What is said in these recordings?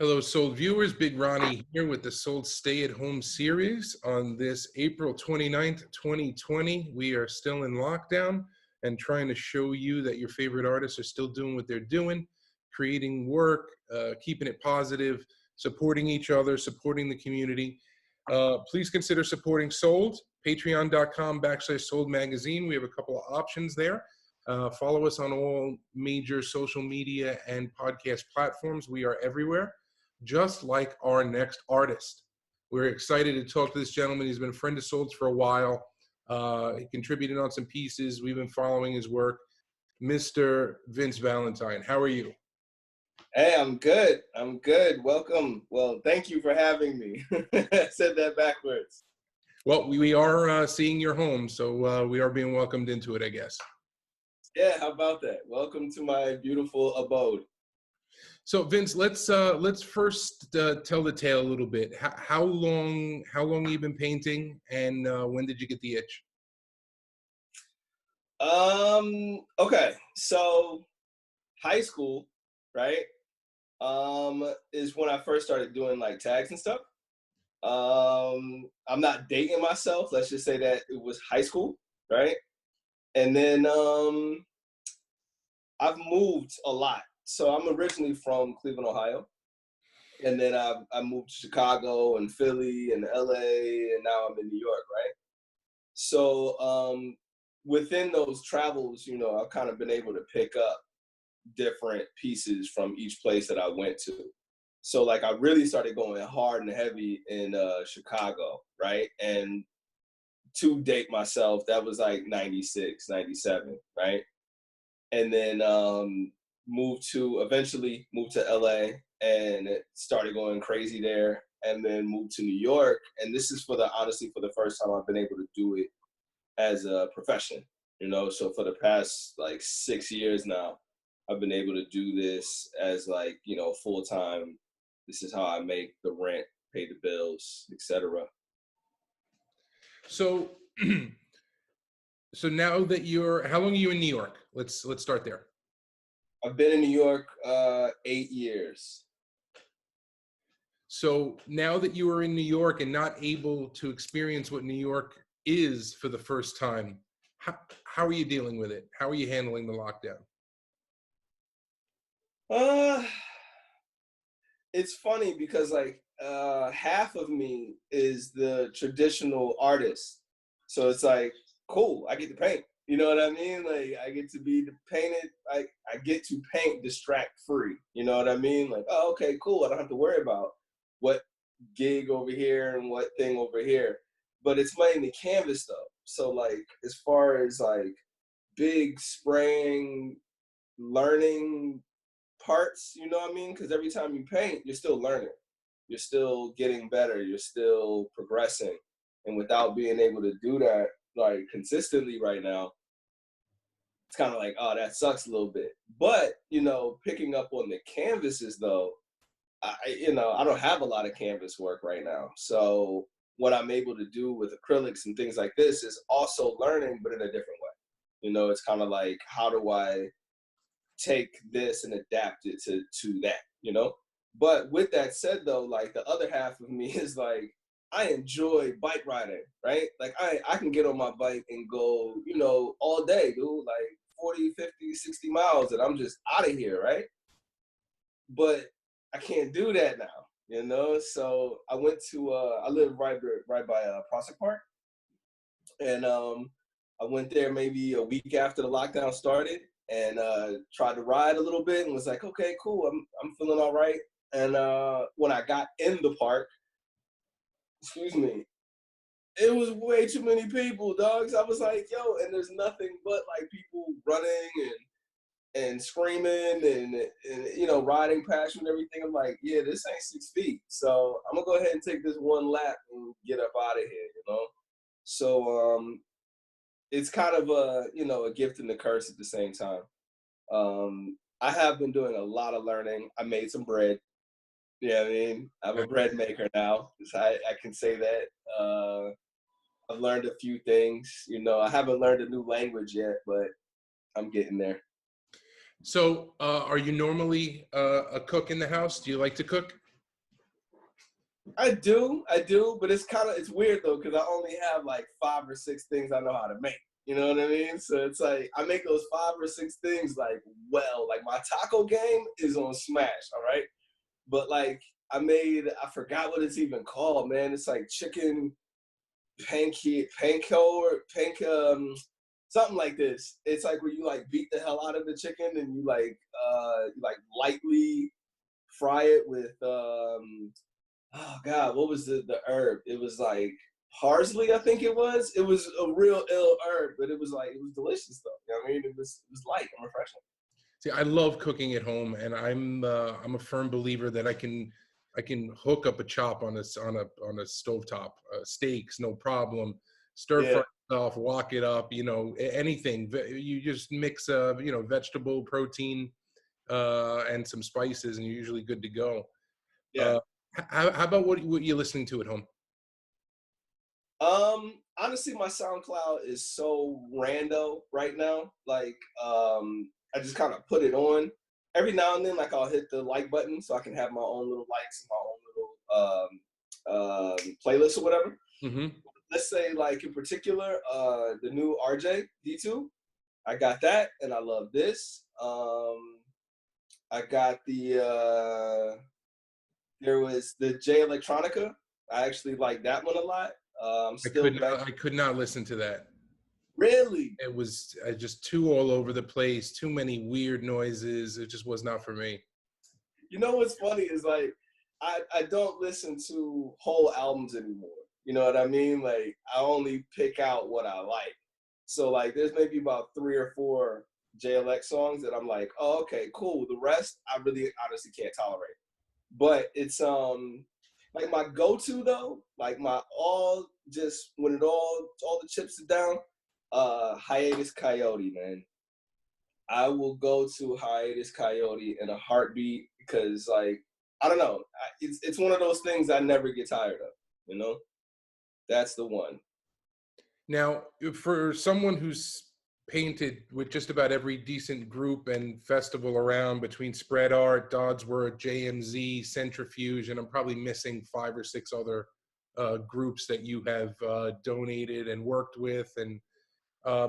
Hello, Sold viewers. Big Ronnie here with the Sold Stay at Home series on this April 29th, 2020. We are still in lockdown and trying to show you that your favorite artists are still doing what they're doing, creating work, keeping it positive, supporting each other, supporting the community. Please consider supporting Sold, patreon.com/Sold Magazine. We have a couple of options there. Follow us on all major social media and podcast platforms. We are everywhere, just like our next artist. We're excited to talk to this gentleman. He's been a friend of Sold's for a while. He contributed on some pieces. We've been following his work. Mr. Vince Ballentine, how are you? Hey, I'm good. I'm good. Welcome. Well, thank you for having me. I said that backwards. Well, we are seeing your home, so we are being welcomed into it, I guess. Yeah, how about that? Welcome to my beautiful abode. So Vince, let's first tell the tale a little bit. How long have you been painting, and when did you get the itch? Okay. So high school, right? Is when I first started doing like tags and stuff. I'm not dating myself. Let's just say that it was high school, right? And then I've moved a lot. So I'm originally from Cleveland, Ohio. And then I moved to Chicago and Philly and LA, and now I'm in New York, right? So within those travels, I've kind of been able to pick up different pieces from each place that I went to. So like I really started going hard and heavy in Chicago, right? And to date myself, that was like 96, 97, right? And then eventually moved to LA and started going crazy there, and then moved to New York. And this is honestly for the first time I've been able to do it as a profession, so for the past like 6 years now, I've been able to do this as like, full time. This is how I make the rent, pay the bills, etc. So, so now that how long are you in New York? Let's start there. I've been in New York 8 years. So now that you are in New York and not able to experience what New York is for the first time, how are you dealing with it? How are you handling the lockdown? It's funny because like half of me is the traditional artist. So it's like, cool, I get to paint. You know what I mean? Like I get to be painted. I get to paint distract free. You know what I mean? Like, oh, okay, cool. I don't have to worry about what gig over here and what thing over here. But it's mainly canvas though. So like as far as like big spraying, learning parts, you know what I mean? Because every time you paint, you're still learning. You're still getting better. You're still progressing. And without being able to do that like consistently right now, it's kind of like, oh, that sucks a little bit. But, picking up on the canvases though, I don't have a lot of canvas work right now. So what I'm able to do with acrylics and things like this is also learning, but in a different way. It's kind of like, how do I take this and adapt it to that, But with that said though, like the other half of me is like, I enjoy bike riding, right? Like I can get on my bike and go, all day, dude, like 40, 50, 60 miles and I'm just out of here, right? But I can't do that now, So I went to, I live right by Prospect Park. And I went there maybe a week after the lockdown started and tried to ride a little bit and was like, okay, cool, I'm feeling all right. And when I got in the park, it was way too many people, dogs. I was like, yo, and there's nothing but like people running and screaming and riding past you and everything. I'm like, yeah, this ain't 6 feet. So I'm gonna go ahead and take this one lap and get up out of here, So it's kind of a gift and a curse at the same time. I have been doing a lot of learning. I made some bread. You know what I mean? I'm a bread maker now. So I can say that. I've learned a few things. I haven't learned a new language yet, but I'm getting there. So are you normally a cook in the house? Do you like to cook? I do, but it's weird though because I only have like 5 or 6 things I know how to make. You know what I mean? So it's like I make those 5 or 6 things like well. Like my taco game is on Smash, all right. But like I forgot what it's even called, man. It's like chicken panko or something like this. It's like where you like beat the hell out of the chicken and you like lightly fry it with oh god, what was the herb? It was like parsley, I think it was. It was a real ill herb, but it was delicious though. You know what I mean? It was light and refreshing. See, I love cooking at home, and I'm a firm believer that I can hook up a chop on a stovetop, steaks, no problem. Stir fry Yeah, it off, wok it up, anything. You just mix vegetable protein and some spices, and you're usually good to go. yeah. Uh, how about what you're listening to at home? Honestly, my SoundCloud is so rando right now. Like, I just kind of put it on every now and then. Like, I'll hit the like button so I can have my own little likes and my own little playlist or whatever. Hmm. Let's say, like in particular, the new RJ D2. I got that, and I love this. I got there was the J Electronica. I actually like that one a lot. Still back. I could not listen to that. Really? It was just too all over the place, too many weird noises. It just was not for me. You know what's funny is like I don't listen to whole albums anymore. You know what I mean? Like I only pick out what I like. So like there's maybe about 3 or 4 JLX songs that I'm like, oh okay, cool. The rest I really honestly can't tolerate. But it's like my go-to though, like my all just when it all the chips are down, Hiatus Coyote, man. I will go to Hiatus Coyote in a heartbeat because, like, I don't know, it's one of those things I never get tired of. You know, that's the one. Now, for someone who's painted with just about every decent group and festival around between Spread Art, Dodsworth, JMZ, Centrifuge, and I'm probably missing 5 or 6 other groups that you have donated and worked with, and uh,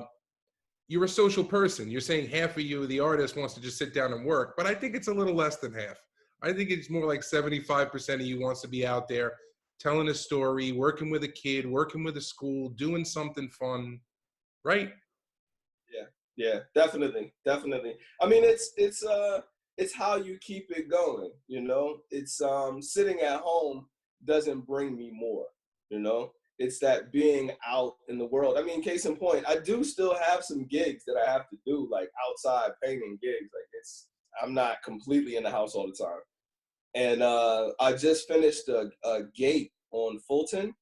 you're a social person. You're saying half of you, the artist, wants to just sit down and work, but I think it's a little less than half. I think it's more like 75% of you wants to be out there telling a story, working with a kid, working with a school, doing something fun, right? Yeah, yeah, definitely, definitely. I mean, it's how you keep it going. You know, it's sitting at home doesn't bring me more. You know, it's that being out in the world. I mean, case in point, I do still have some gigs that I have to do, like outside painting gigs. Like I'm not completely in the house all the time. And I just finished a gate on Fulton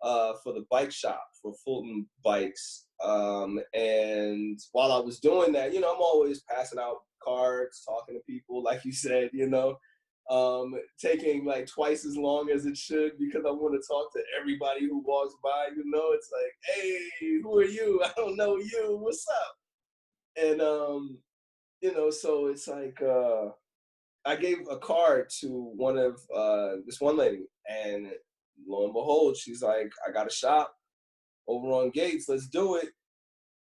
for the bike shop for Fulton Bikes. And while I was doing that, you know, I'm always passing out cards, talking to people, like you said, you know, taking like twice as long as it should because I want to talk to everybody who walks by. You know, it's like, hey, who are you? I don't know you. What's up? And you know, so it's like I gave a card to one of this one lady, and lo and behold, she's like, "I got a shop over on Gates. Let's do it."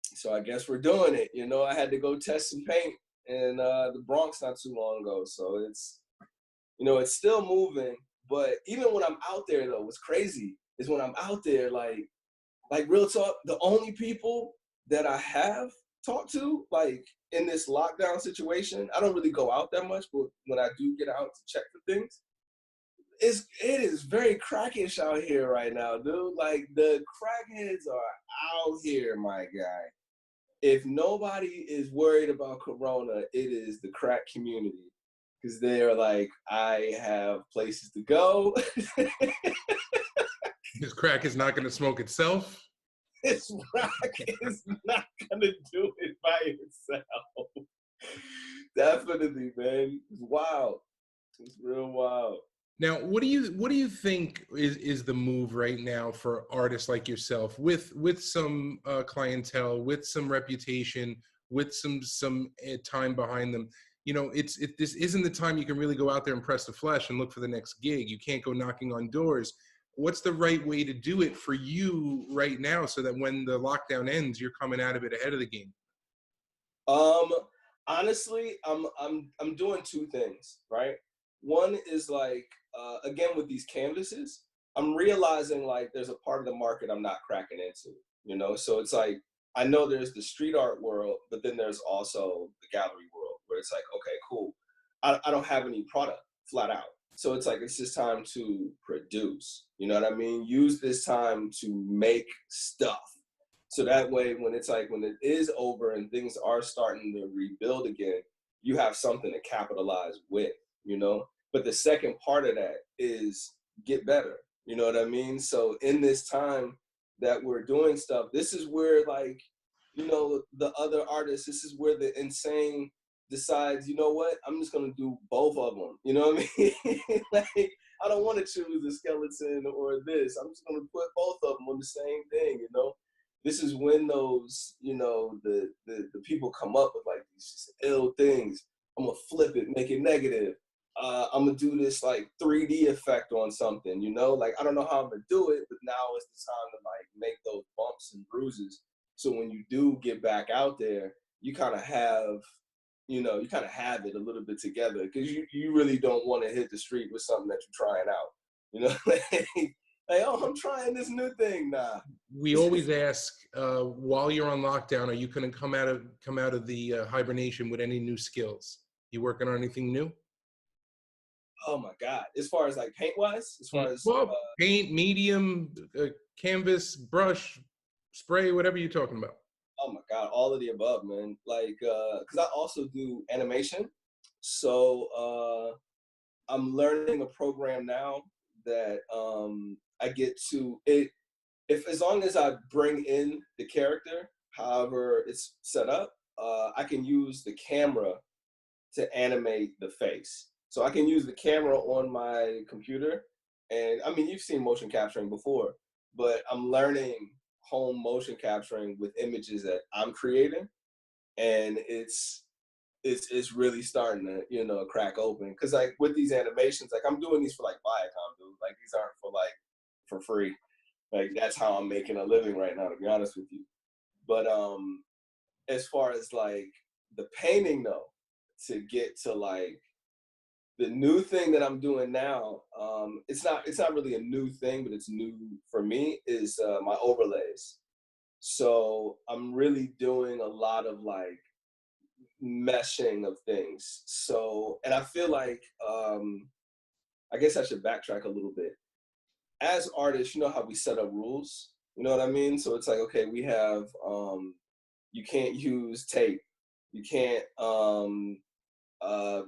So I guess we're doing it. You know, I had to go test some paint in the Bronx not too long ago, so it's it's still moving. But even when I'm out there, though, what's crazy is when I'm out there, like real talk, the only people that I have talked to, like in this lockdown situation, I don't really go out that much, but when I do get out to check for things, it is very crackish out here right now, dude. Like the crackheads are out here, my guy. If nobody is worried about Corona, it is the crack community because they are like, I have places to go. This crack is not going to smoke itself. This rock is not gonna do it by itself. Definitely, man. It's wild. It's real wild. Now, what do you think is the move right now for artists like yourself with some clientele, with some reputation, with some time behind them? this isn't the time you can really go out there and press the flesh and look for the next gig. You can't go knocking on doors. What's the right way to do it for you right now, so that when the lockdown ends, you're coming out of it ahead of the game? Um, Honestly, I'm doing two things, right? One is like, again, with these canvases, I'm realizing like there's a part of the market I'm not cracking into, So it's like I know there's the street art world, but then there's also the gallery world where it's like, okay, cool. I don't have any product flat out. So it's like it's just time to produce. You know what I mean? Use this time to make stuff. So that way, when it's like when it is over and things are starting to rebuild again, you have something to capitalize with. But the second part of that is get better. You know what I mean? So in this time that we're doing stuff, this is where like, the other artists, this is where the insane decides, you know what, I'm just gonna do both of them. You know what I mean? Like I don't want to choose the skeleton or this. I'm just gonna put both of them on the same thing. This is when those, the people come up with like these just ill things. I'm gonna flip it, make it negative. I'm gonna do this like 3D effect on something, Like I don't know how I'm gonna do it, but now is the time to like make those bumps and bruises. So when you do get back out there, you kind of have, you kind of have it a little bit together because you really don't want to hit the street with something that you're trying out, like, oh, I'm trying this new thing now. We always ask, while you're on lockdown, are you going to come out of the hibernation with any new skills? You working on anything new? Oh my God. As far as like paint wise, as far as Well, paint, medium, canvas, brush, spray, whatever you're talking about. oh my God, all of the above, man. Like, cause I also do animation. So, I'm learning a program now that, I get to it. If as long as I bring in the character, however it's set up, I can use the camera to animate the face. So I can use the camera on my computer. And I mean, you've seen motion capturing before, but I'm learning home motion capturing with images that I'm creating. And it's really starting to, crack open. Cause like with these animations, like I'm doing these for like Viacom, dude. Like these aren't for free. Like that's how I'm making a living right now, to be honest with you. But as far as like the painting though, to get to like the new thing that I'm doing now, it's not really a new thing, but it's new for me, is my overlays. So I'm really doing a lot of like meshing of things. So, and I feel like, I guess I should backtrack a little bit. As artists, you know how we set up rules. You know what I mean? So it's like, okay, we have, you can't use tape. You can't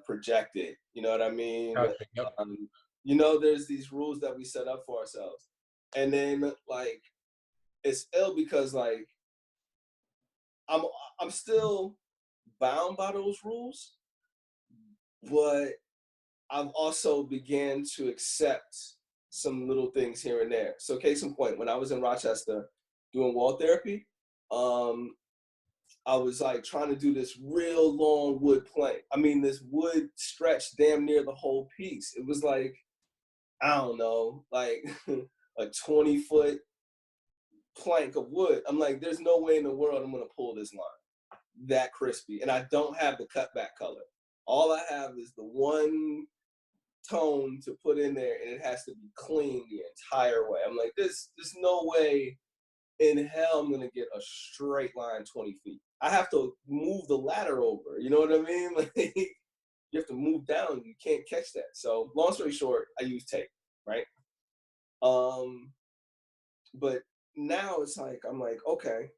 project it. You know what I mean? Gotcha. Yep. There's these rules that we set up for ourselves. And then like it's ill because like I'm I'm still bound by those rules, but I've also began to accept some little things here and there. So case in point, when I was in Rochester doing wall therapy, um, I was like trying to do this real long wood plank. I mean, this wood stretched damn near the whole piece. It was like, I don't know, like a 20-foot plank of wood. I'm like, there's no way in the world I'm gonna pull this line that crispy. And I don't have the cutback color. All I have is the one tone to put in there, and it has to be clean the entire way. I'm like, there's no way in hell I'm gonna get a straight line 20 feet. I have to move the ladder over. You know what I mean? Like you have to move down. You can't catch that. So long story short, I use tape, right? Um, but now it's like I'm like, okay,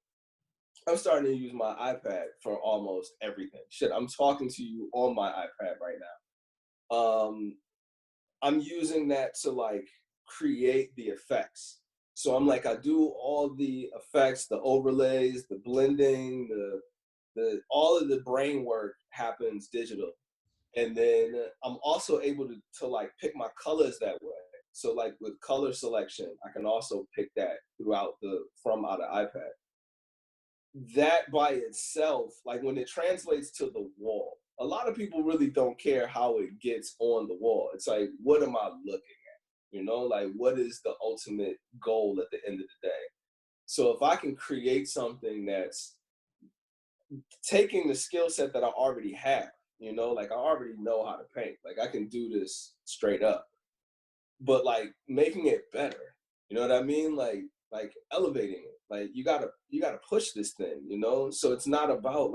I'm starting to use my iPad for almost everything. Shit, I'm talking to you on my iPad right now. I'm using that to like create the effects. So I'm like, I do all the effects, the overlays, the blending, the all of the brain work happens digital. And then I'm also able to like pick my colors that way. So like with color selection, I can also pick that throughout from out of iPad. That by itself, like when it translates to the wall, a lot of people really don't care how it gets on the wall. It's like, what am I looking at? You know, like what is the ultimate goal at the end of the day? So if I can create something that's taking the skill set that I already have, you know, like I already know how to paint. Like I can do this straight up, but like making it better. You know what I mean? Like elevating it. Like you gotta push this thing, you know? So it's not about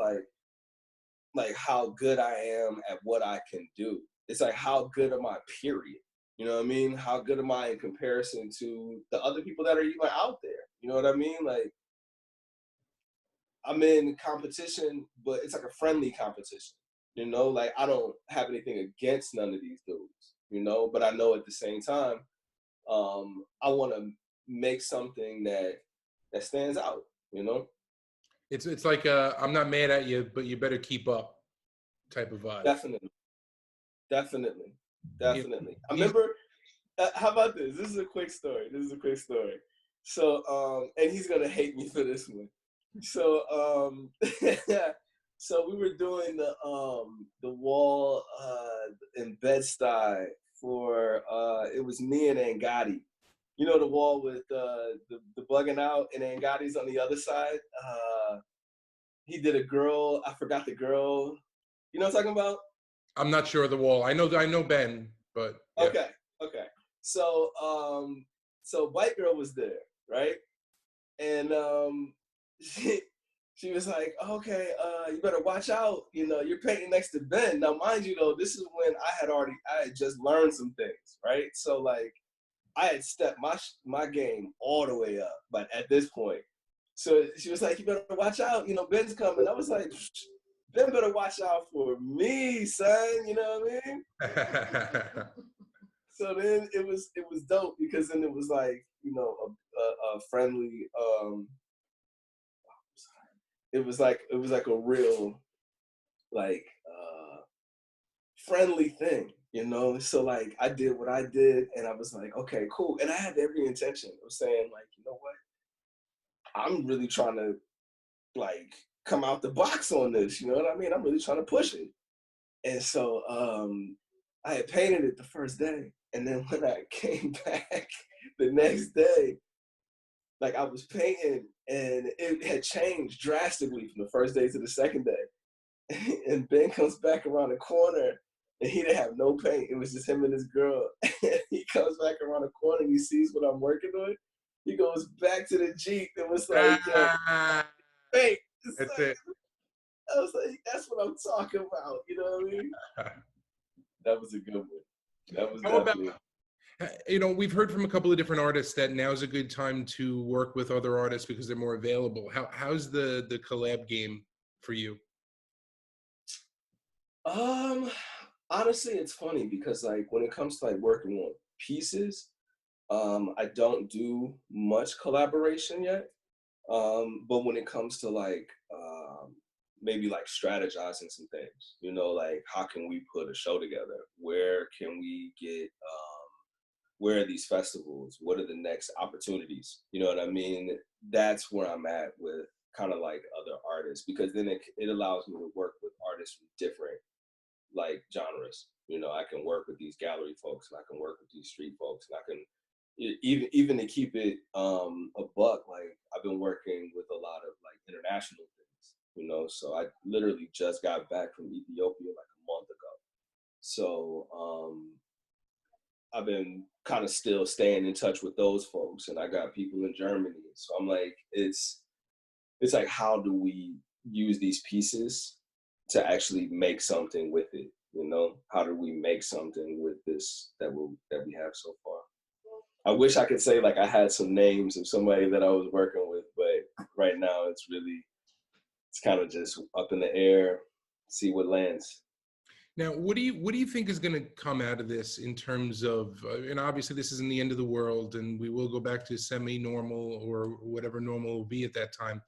like how good I am at what I can do. It's like how good am I, period. You know what I mean? How good am I in comparison to the other people that are even out there? You know what I mean? Like I'm in competition, but it's like a friendly competition. You know, like I don't have anything against none of these dudes, you know, but I know at the same time, I want to make something that stands out, you know? It's like I'm not mad at you, but you better keep up type of vibe. Definitely, definitely, You definitely. I these remember, how about this? This is a quick story. This is a quick story. So, and he's gonna hate me for this one. So, so we were doing the wall in Bed-Stuy for it was me and Angati. You know the wall with the bugging out and Angati's on the other side. He did a girl. I forgot the girl. You know what I'm talking about? I'm not sure of the wall. I know Ben, but yeah. Okay, okay. So so white girl was there, right? And she she was like, okay, you better watch out. You know, you're painting next to Ben. Now, mind you, though, this is when I had just learned some things, right? So like, I had stepped my game all the way up, but at this point, so she was like, you better watch out. You know, Ben's coming. I was like, Ben better watch out for me, son. You know what I mean? So then it was dope because then it was like, you know, a friendly it was like a real like friendly thing, you know. So like I did what I did and I was like, okay, cool. And I had every intention of saying like, you know what, I'm really trying to like come out the box on this, you know what I mean? I'm really trying to push it. And so I had painted it the first day. And then when I came back the next day, like I was painting and it had changed drastically from the first day to the second day. And Ben comes back around the corner and he didn't have no paint. It was just him and his girl. And he comes back around the corner and he sees what I'm working on. He goes back to the Jeep and was like, yo, Ah, paint. that's it. I was like, that's what I'm talking about. You know what I mean? That was a good one. That was How about definitely. we've heard from a couple of different artists that now's a good time to work with other artists because they're more available. How's the collab game for you? Um, honestly, it's funny because like when it comes to like working on pieces, I don't do much collaboration yet. But when it comes to like maybe like strategizing some things, you know, like how can we put a show together? Where can we get where are these festivals? What are the next opportunities? You know what I mean? That's where I'm at with kind of like other artists because then it allows me to work with artists from different like genres. You know, I can work with these gallery folks and I can work with these street folks and I can even to keep it a buck, like I've been working with a lot of like international things, you know. So I literally just got back from Ethiopia like a month ago. So I've been kind of still staying in touch with those folks and I got people in Germany. So I'm like, it's like how do we use these pieces to actually make something with it, you know? How do we make something with this that we have so far? I wish I could say like I had some names of somebody that I was working with, but right now it's kind of just up in the air, see what lands. Now, what do you think is going to come out of this in terms of, and obviously this isn't the end of the world, and we will go back to semi-normal or whatever normal will be at that time.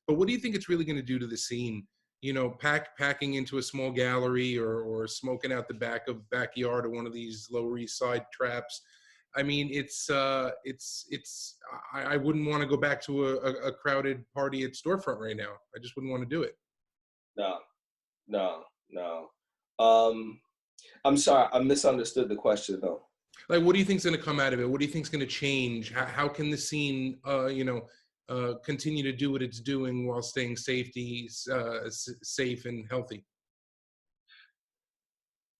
But what do you think it's really going to do to the scene? You know, packing into a small gallery or smoking out the backyard of one of these Lower East Side traps. I mean, I wouldn't want to go back to a crowded party at Storefront right now. I just wouldn't want to do it. No, no, no. Um, I'm sorry, I misunderstood the question though. Like, what do you think's going to come out of it? What do you think's going to change? How can the scene, continue to do what it's doing while staying safe and healthy?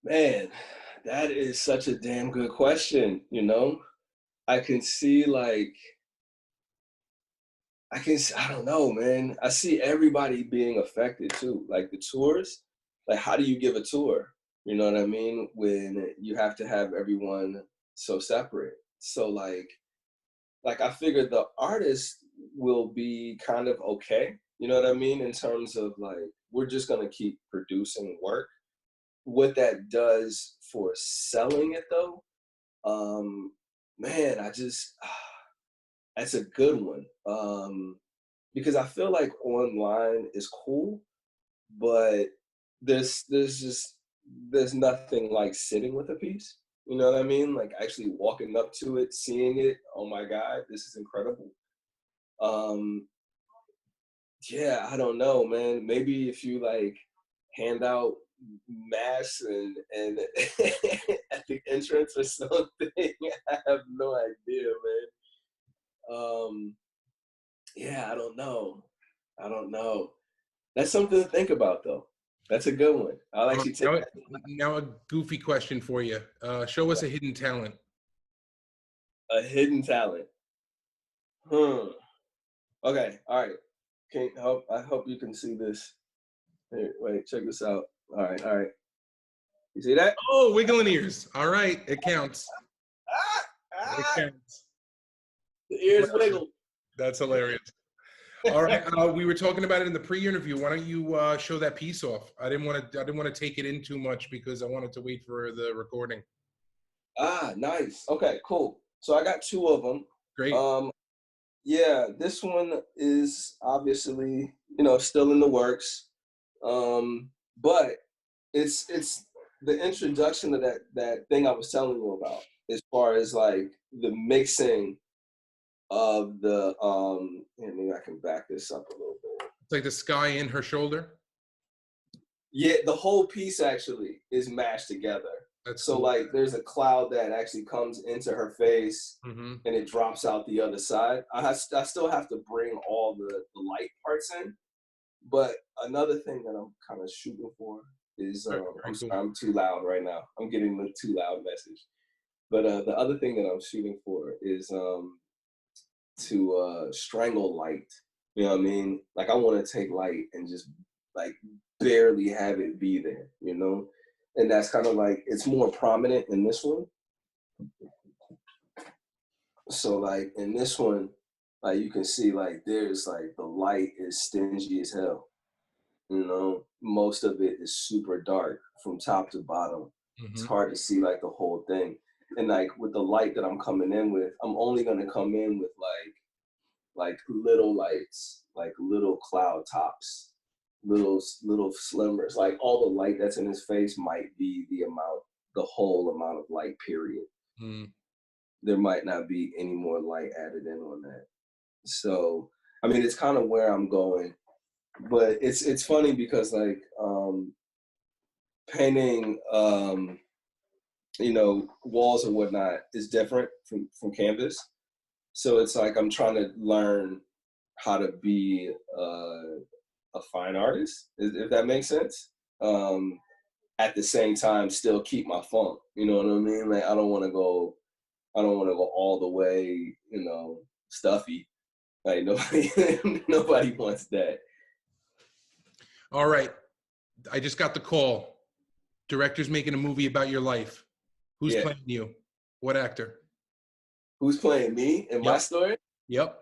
Man, that is such a damn good question, you know? I can see like I don't know, man. I see everybody being affected too. Like the tours, like how do you give a tour? You know what I mean? When you have to have everyone so separate. So like I figured the artist will be kind of okay. You know what I mean? In terms of like we're just gonna keep producing work. What that does for selling it though, man, I just that's a good one. Because I feel like online is cool, but there's nothing like sitting with a piece. You know what I mean? Like actually walking up to it, seeing it. Oh my God, this is incredible. Um, yeah, I don't know, man. Maybe if you like hand out masks and at the entrance or something, I have no idea, man. Yeah, I don't know. I don't know. That's something to think about, though. That's a good one. I'll actually take Now, that. now a goofy question for you. Show us a hidden talent. A hidden talent. Hmm. Okay. All right. Can help. I hope you can see this. Here, wait. Check this out. All right. All right. You see that? Oh, wiggling ears. All right, it counts. Ah! It Ah! counts. The ears wiggle. That's hilarious. All right, we were talking about it in the pre-interview. Why don't you show that piece off? I didn't want to take it in too much because I wanted to wait for the recording. Ah, nice. Okay, cool. So I got two of them. Great. Um, yeah, this one is obviously, still in the works. But it's the introduction of that thing I was telling you about, as far as like the mixing of the and maybe I can back this up a little bit. It's like the sky in her shoulder. Yeah, the whole piece actually is mashed together. That's So cool. like there's a cloud that actually comes into her face Mm-hmm. and it drops out the other side. I still have to bring all the light parts in. But another thing that I'm kind of shooting for is Very, I'm very cool. sorry, I'm too loud right now. I'm getting the too loud message. But the other thing that I'm shooting for is to strangle light. You know what I mean? Like I want to take light and just like barely have it be there, you know? And that's kind of like it's more prominent in this one. So like in this one, like you can see like there's like the light is stingy as hell. You know, most of it is super dark from top to bottom. It's Mm-hmm. hard to see like the whole thing. And like with the light that I'm coming in with, I'm only gonna come in with like little lights, like little cloud tops, little slimmers. Like all the light that's in his face might be the whole amount of light, period. Mm-hmm. There might not be any more light added in on that. So I mean it's kind of where I'm going. But it's funny because like painting walls or whatnot is different from canvas. So it's like I'm trying to learn how to be a fine artist, if that makes sense. At the same time, still keep my funk. You know what I mean? Like I don't want to go all the way, stuffy. Like nobody nobody wants that. All right, I just got the call. Director's making a movie about your life. Who's Yeah. playing you? What actor? Who's playing me in my story? Yep.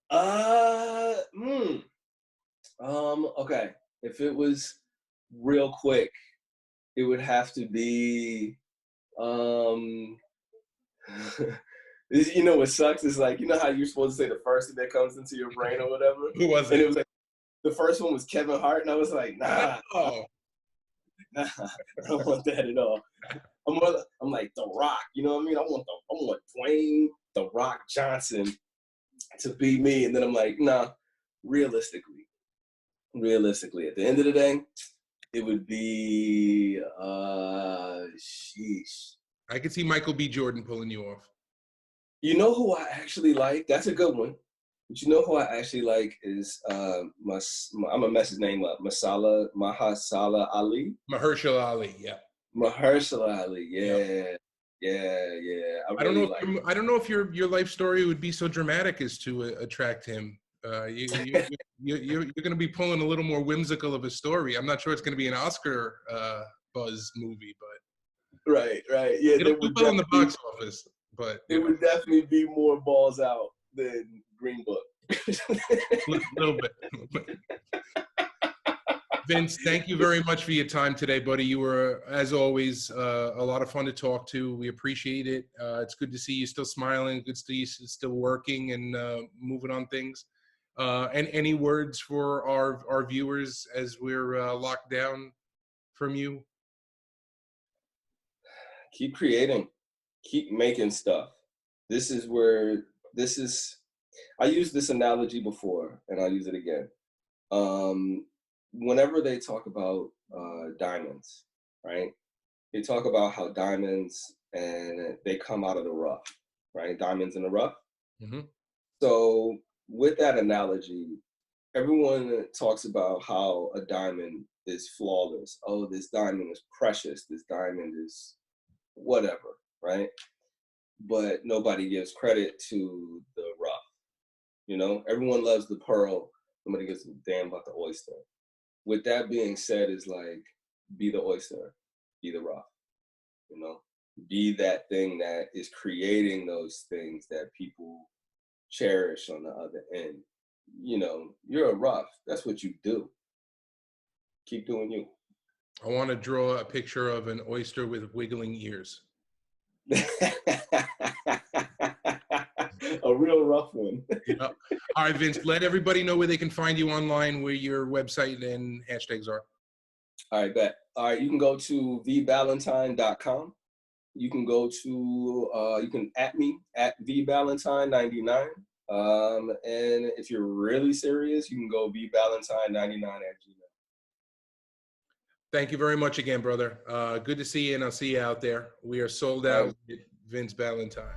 Uh, hmm. Okay. If it was real quick, it would have to be um what sucks is like, how you're supposed to say the first thing that comes into your brain or whatever. Who was And it? it was like the first one was Kevin Hart, and I was like, nah, Oh, nah, I don't want that at all. I'm like The Rock, you know what I mean? I want Dwayne The Rock Johnson to be me, and then I'm like, nah, realistically, at the end of the day, It would be sheesh. I could see Michael B. Jordan pulling you off. You know who I actually like? That's a good one. But you know who I actually like is I'm gonna mess his name up. Mahasala Ali. Mahershala Ali, yeah. Mahershala Ali, Yep. yeah. I don't know. Like. I don't know if your life story would be so dramatic as to attract him. You're going to be pulling a little more whimsical of a story. I'm not sure it's going to be an Oscar buzz movie, but Right. Yeah, it'll do well in the box office. But it would definitely be more balls out than Green Book. a little bit. Vince, thank you very much for your time today, buddy. You were, as always, a lot of fun to talk to. We appreciate it. It's good to see you still smiling. Good to see you still working and moving on things. And any words for our viewers as we're locked down from you? Keep creating. Keep making stuff. I used this analogy before, and I'll use it again. Whenever they talk about diamonds, right? They talk about how diamonds and they come out of the rough, right? Diamonds in the rough. Mm-hmm. So with that analogy, everyone talks about how a diamond is flawless. Oh, this diamond is precious. This diamond is whatever, right? But nobody gives credit to the rough. You know, everyone loves the pearl. Nobody gives a damn about the oyster. With that being said, is like, be the oyster, be the rock, you know, be that thing that is creating those things that people cherish on the other end. You know, you're a rough. That's what you do. Keep doing you. I want to draw a picture of an oyster with wiggling ears. A real rough one. Yeah. All right, Vince, let everybody know where they can find you online, where your website and hashtags are. All right, bet. All right, you can go to vballentine.com. You can go to, you can at me at vballentine99. And if you're really serious, you can go vballentine99 at gmail. Thank you very much again, brother. Good to see you, and I'll see you out there. We are sold out with Vince Ballentine.